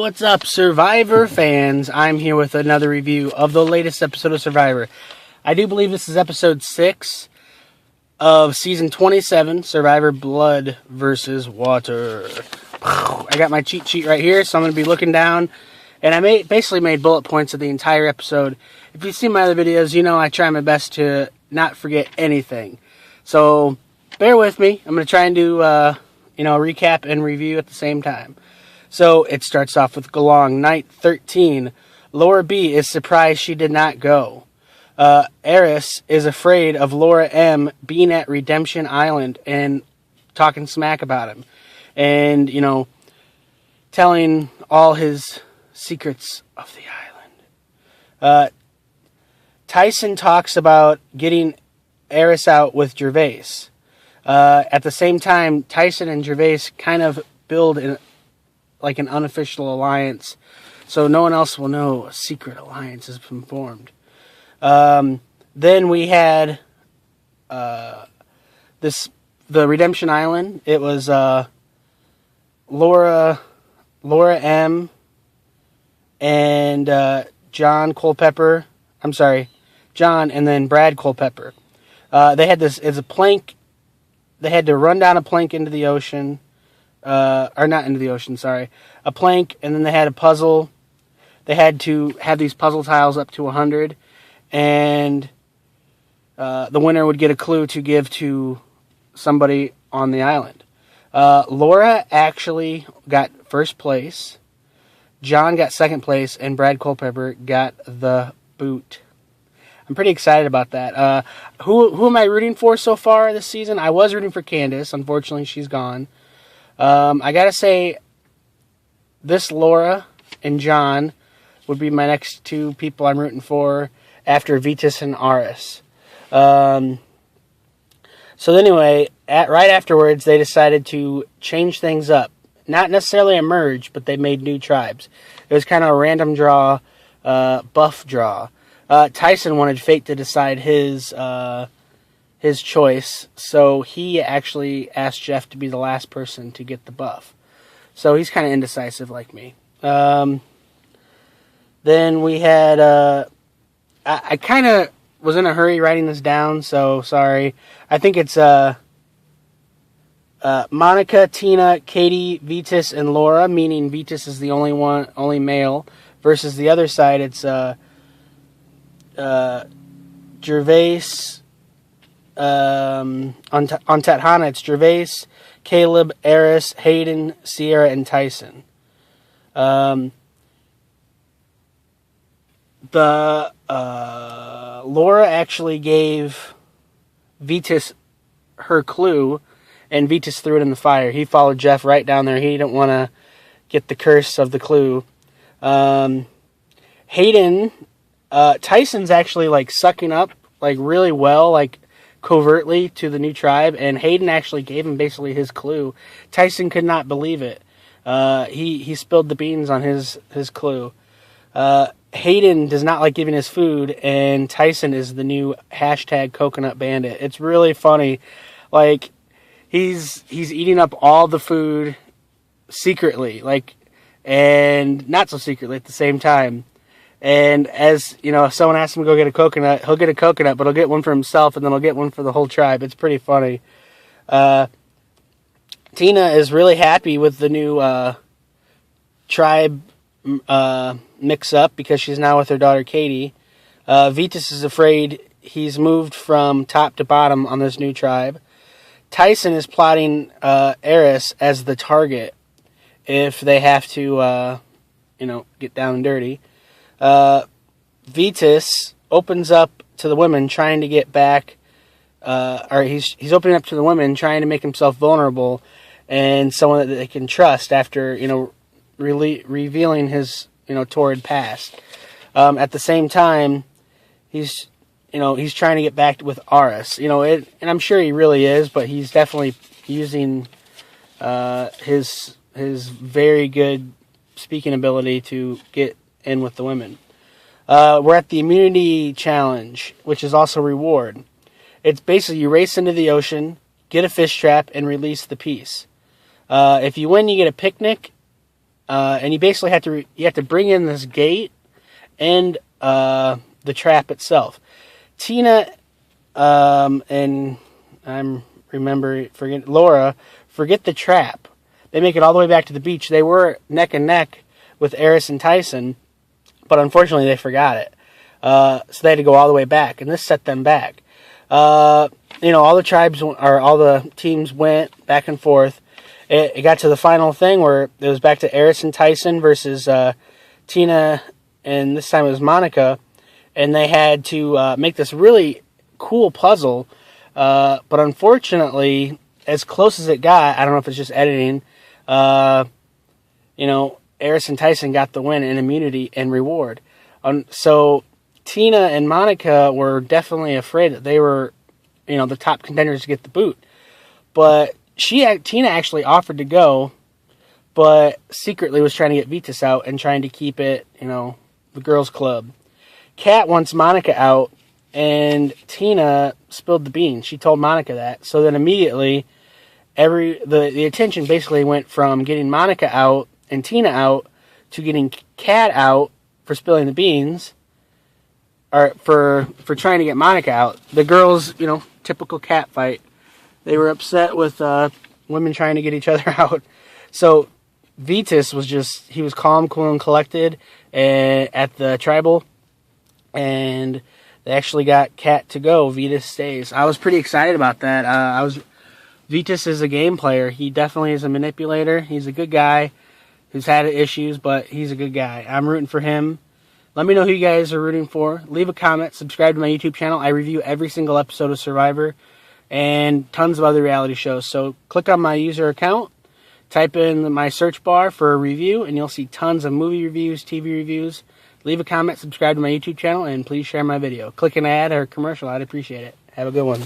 What's up, Survivor fans? I'm here with another review of the latest episode of Survivor. I do believe this is episode 6 of season 27, Survivor Blood versus Water. I got my cheat sheet right here, so I'm going to be looking down, and I basically made bullet points of the entire episode. If you've seen my other videos, you know I try my best to not forget anything. So, bear with me. I'm going to try and do, a recap and review at the same time. So it starts off with Galong, night 13. Laura B is surprised she did not go. Aris is afraid of Laura M being at Redemption Island and talking smack about him. And, telling all his secrets of the island. Tyson talks about getting Aris out with Gervais. At the same time, Tyson and Gervais kind of build an unofficial alliance, so no one else will know a secret alliance has been formed. Then we had the Redemption Island. It was Laura M and John Culpepper. I'm sorry, John and then Brad Culpepper. They had this. It's a plank. They had to run down a plank into the ocean. Or not into the ocean, sorry. A plank, and then they had a puzzle. They had to have these puzzle tiles up to 100, and the winner would get a clue to give to somebody on the island. Laura actually got first place. John got second place, and Brad Culpepper got the boot. I'm pretty excited about that. Who am I rooting for so far this season? I was rooting for Candace. Unfortunately, she's gone. I gotta say, this Laura and John would be my next two people I'm rooting for after Vitas and Aris. So anyway, right afterwards, they decided to change things up. Not necessarily a merge, but they made new tribes. It was kind of a random draw, buff draw. Tyson wanted fate to decide his choice, so he actually asked Jeff to be the last person to get the buff. So he's kind of indecisive like me. Then we had, I kind of was in a hurry writing this down, so sorry. I think it's Monica, Tina, Katie, Vitas, and Laura, meaning Vitas is the only male, versus the other side, it's Gervais. On Tadhana, it's Gervais, Caleb, Aris, Hayden, Sierra, and Tyson. Laura actually gave Vitas her clue, and Vitas threw it in the fire. He followed Jeff right down there. He didn't want to get the curse of the clue. Hayden, Tyson's actually sucking up really well, covertly to the new tribe, and Hayden actually gave him basically his clue. Tyson could not believe it. He spilled the beans on his clue. Hayden does not like giving his food, and Tyson is the new hashtag coconut bandit. It's really funny. He's eating up all the food secretly, and not so secretly at the same time. And as, if someone asks him to go get a coconut, he'll get a coconut, but he'll get one for himself, and then he'll get one for the whole tribe. It's pretty funny. Tina is really happy with the new tribe mix-up because she's now with her daughter, Katie. Vitas is afraid he's moved from top to bottom on this new tribe. Tyson is plotting Aris as the target if they have to, get down and dirty. Vitas opens up to the women trying to get back, or he's opening up to the women trying to make himself vulnerable and someone that they can trust after, revealing his, torrid past. At the same time, he's trying to get back with Aris, and I'm sure he really is, but he's definitely using, his very good speaking ability to get in with the women. We're at the immunity challenge, which is also reward. It's basically you race into the ocean, get a fish trap, and release the piece. If you win, you get a picnic, and you basically have to bring in this gate and the trap itself. Tina and Laura forget the trap. They make it all the way back to the beach. They were neck and neck with Aris and Tyson, but unfortunately they forgot it. So they had to go all the way back, and this set them back. All the tribes or all the teams went back and forth. It got to the final thing where it was back to Aris and Tyson versus Tina, and this time it was Monica, and they had to make this really cool puzzle. But unfortunately, as close as it got, I don't know if it's just editing, Aris and Tyson got the win in immunity and reward. So Tina and Monica were definitely afraid that they were, the top contenders to get the boot. But Tina actually offered to go, but secretly was trying to get Vitas out and trying to keep it, the girls' club. Kat wants Monica out, and Tina spilled the beans. She told Monica that. So then immediately, the attention basically went from getting Monica out and Tina out to getting Kat out for spilling the beans, or for trying to get Monica out. The girls, typical cat fight. They were upset with women trying to get each other out. So Vitas he was calm, cool, and collected at the tribal, and they actually got Kat to go. Vitas stays. I was pretty excited about that. Vitas is a game player. He definitely is a manipulator. He's a good guy who's had issues, but he's a good guy. I'm rooting for him. Let me know who you guys are rooting for. Leave a comment. Subscribe to my YouTube channel. I review every single episode of Survivor and tons of other reality shows. So click on my user account, type in my search bar for a review, and you'll see tons of movie reviews, TV reviews. Leave a comment, subscribe to my YouTube channel, and please share my video. Click an ad or commercial. I'd appreciate it. Have a good one.